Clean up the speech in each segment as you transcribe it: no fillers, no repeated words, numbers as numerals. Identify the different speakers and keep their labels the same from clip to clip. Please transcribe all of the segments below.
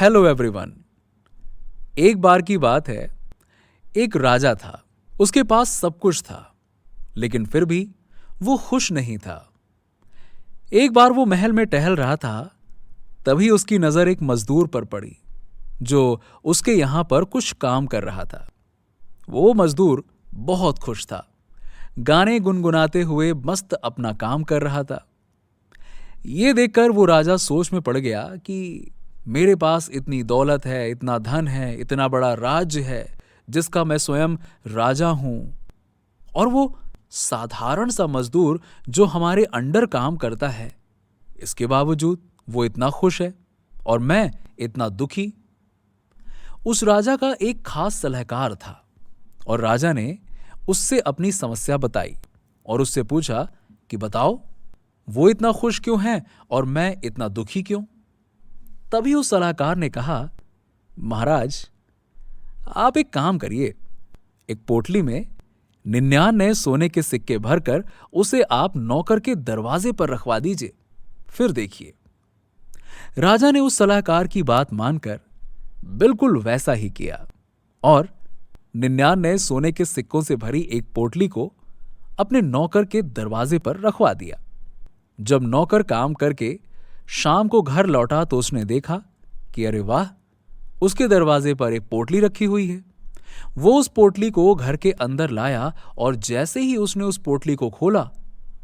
Speaker 1: Hello everyone. एक बार की बात है, एक राजा था। उसके पास सब कुछ था, लेकिन फिर भी वो खुश नहीं था। एक बार वो महल में टहल रहा था, तभी उसकी नजर एक मजदूर पर पड़ी जो उसके यहां पर कुछ काम कर रहा था। वो मजदूर बहुत खुश था, गाने गुनगुनाते हुए मस्त अपना काम कर रहा था। ये देखकर वो राजा सोच में पड़ गया कि मेरे पास इतनी दौलत है, इतना धन है, इतना बड़ा राज्य है जिसका मैं स्वयं राजा हूं, और वो साधारण सा मजदूर जो हमारे अंडर काम करता है, इसके बावजूद वो इतना खुश है और मैं इतना दुखी। उस राजा का एक खास सलाहकार था और राजा ने उससे अपनी समस्या बताई और उससे पूछा कि बताओ, वो इतना खुश क्यों है और मैं इतना दुखी क्यों। तभी उस सलाहकार ने कहा, महाराज, आप एक काम करिए, एक पोटली में 99 सोने के सिक्के भरकर उसे आप नौकर के दरवाजे पर रखवा दीजिए, फिर देखिए। राजा ने उस सलाहकार की बात मानकर बिल्कुल वैसा ही किया और 99 सोने के सिक्कों से भरी एक पोटली को अपने नौकर के दरवाजे पर रखवा दिया। जब नौकर काम करके शाम को घर लौटा तो उसने देखा कि अरे वाह, उसके दरवाजे पर एक पोटली रखी हुई है। वो उस पोटली को घर के अंदर लाया और जैसे ही उसने उस पोटली को खोला,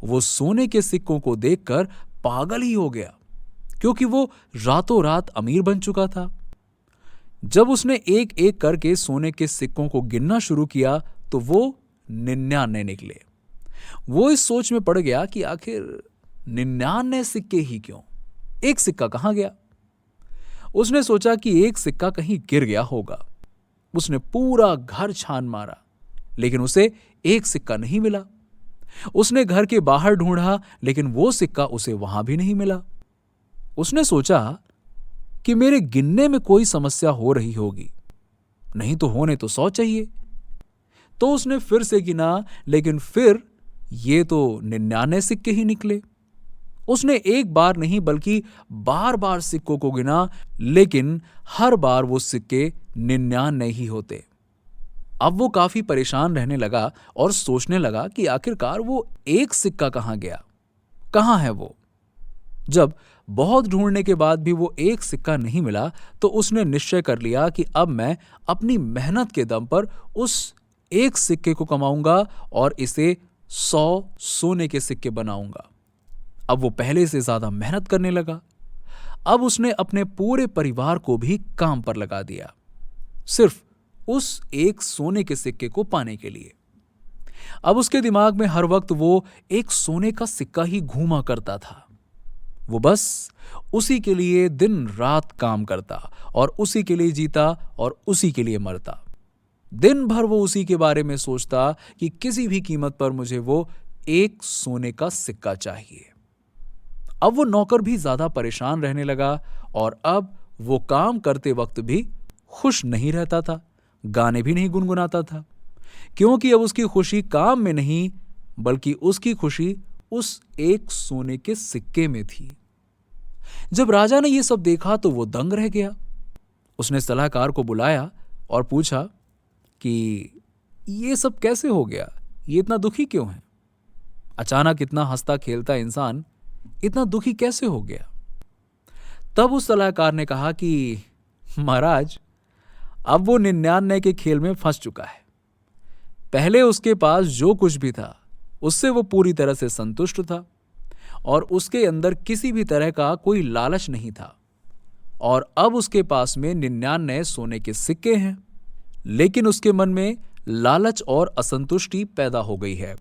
Speaker 1: वो सोने के सिक्कों को देखकर पागल ही हो गया, क्योंकि वो रातों रात अमीर बन चुका था। जब उसने एक एक करके सोने के सिक्कों को गिनना शुरू किया तो वो 99 निकले। वो इस सोच में पड़ गया कि आखिर 99 सिक्के ही क्यों, एक सिक्का कहां गया। उसने सोचा कि एक सिक्का कहीं गिर गया होगा। उसने पूरा घर छान मारा, लेकिन उसे एक सिक्का नहीं मिला। उसने घर के बाहर ढूंढा, लेकिन वो सिक्का उसे वहां भी नहीं मिला। उसने सोचा कि मेरे गिनने में कोई समस्या हो रही होगी, नहीं तो होने तो 100 चाहिए। तो उसने फिर से गिना, लेकिन फिर ये तो 99 सिक्के ही निकले। उसने एक बार नहीं बल्कि बार बार सिक्कों को गिना, लेकिन हर बार वो सिक्के 99 ही होते। अब वो काफी परेशान रहने लगा और सोचने लगा कि आखिरकार वो एक सिक्का कहां गया, कहां है वो। जब बहुत ढूंढने के बाद भी वो एक सिक्का नहीं मिला तो उसने निश्चय कर लिया कि अब मैं अपनी मेहनत के दम पर उस एक सिक्के को कमाऊंगा और इसे 100 सोने के सिक्के बनाऊंगा। अब वो पहले से ज्यादा मेहनत करने लगा। अब उसने अपने पूरे परिवार को भी काम पर लगा दिया, सिर्फ उस एक सोने के सिक्के को पाने के लिए। अब उसके दिमाग में हर वक्त वो एक सोने का सिक्का ही घूमा करता था। वो बस उसी के लिए दिन रात काम करता और उसी के लिए जीता और उसी के लिए मरता। दिन भर वो उसी के बारे में सोचता कि किसी भी कीमत पर मुझे वो एक सोने का सिक्का चाहिए। अब वो नौकर भी ज्यादा परेशान रहने लगा और अब वो काम करते वक्त भी खुश नहीं रहता था, गाने भी नहीं गुनगुनाता था, क्योंकि अब उसकी खुशी काम में नहीं बल्कि उसकी खुशी उस एक सोने के सिक्के में थी। जब राजा ने यह सब देखा तो वो दंग रह गया। उसने सलाहकार को बुलाया और पूछा कि ये सब कैसे हो गया, ये इतना दुखी क्यों है। अचानक इतना हंसता खेलता इंसान इतना दुखी कैसे हो गया। तब उस सलाहकार ने कहा कि महाराज, अब वो 99 के खेल में फंस चुका है। पहले उसके पास जो कुछ भी था उससे वो पूरी तरह से संतुष्ट था और उसके अंदर किसी भी तरह का कोई लालच नहीं था, और अब उसके पास में 99 सोने के सिक्के हैं, लेकिन उसके मन में लालच और असंतुष्टि पैदा हो गई है।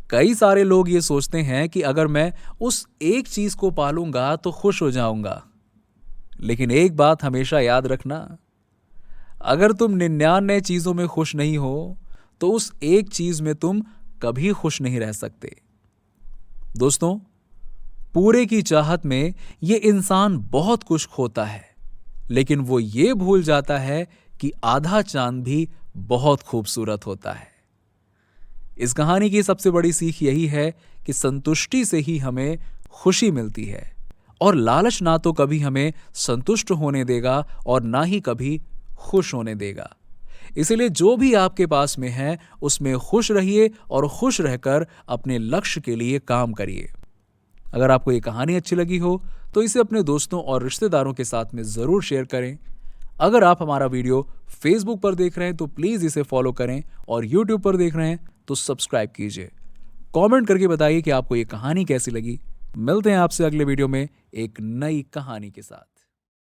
Speaker 1: कई सारे लोग ये सोचते हैं कि अगर मैं उस एक चीज को पालूंगा तो खुश हो जाऊंगा, लेकिन एक बात हमेशा याद रखना, अगर तुम 99 चीजों में खुश नहीं हो तो उस एक चीज में तुम कभी खुश नहीं रह सकते। दोस्तों, पूरे की चाहत में ये इंसान बहुत कुछ खोता है, लेकिन वो ये भूल जाता है कि आधा चांद भी बहुत खूबसूरत होता है। इस कहानी की सबसे बड़ी सीख यही है कि संतुष्टि से ही हमें खुशी मिलती है और लालच ना तो कभी हमें संतुष्ट होने देगा और ना ही कभी खुश होने देगा। इसीलिए जो भी आपके पास में है उसमें खुश रहिए और खुश रहकर अपने लक्ष्य के लिए काम करिए। अगर आपको ये कहानी अच्छी लगी हो तो इसे अपने दोस्तों और रिश्तेदारों के साथ में ज़रूर शेयर करें। अगर आप हमारा वीडियो फेसबुक पर देख रहे हैं तो प्लीज़ इसे फॉलो करें और यूट्यूब पर देख रहे हैं तो सब्सक्राइब कीजिए। कमेंट करके बताइए कि आपको ये कहानी कैसी लगी। मिलते हैं आपसे अगले वीडियो में एक नई कहानी के साथ।